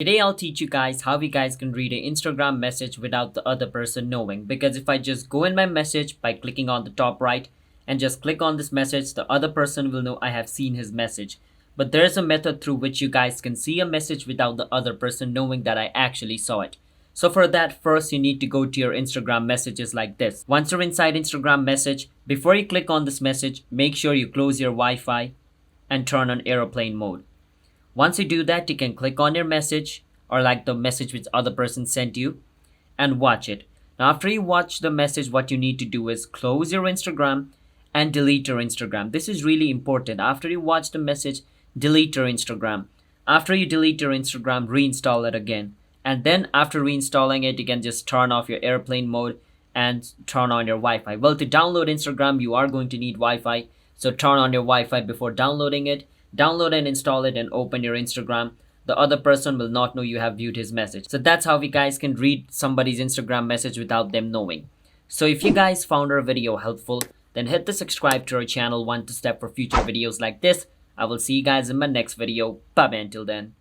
Today I'll teach you guys how you guys can read an Instagram message without the other person knowing. Because if I just go in my message by clicking on the top right and just click on this message, the other person will know I have seen his message. But there's a method through which you guys can see a message without the other person knowing that I actually saw it. So for that, first you need to go to your Instagram messages like this. Once you're inside Instagram message, before you click on this message, make sure you close your Wi-Fi and turn on airplane mode. Once you do that, you can click on your message or like the message which other person sent you and watch it. Now after you watch the message, what you need to do is close your Instagram and delete your Instagram. This is really important. After you watch the message, delete your Instagram. After you delete your Instagram, reinstall it again. And then after reinstalling it, you can just turn off your airplane mode and turn on your Wi-Fi. Well, to download Instagram, you are going to need Wi-Fi. So turn on your Wi-Fi before downloading it. Download and install it and open your Instagram. The other person will not know you have viewed his message. So that's how we guys can read somebody's Instagram message without them knowing. So if you guys found our video helpful, then hit the subscribe to our channel 1 to step for future videos like this. I will see you guys in my next video. Bye bye until then.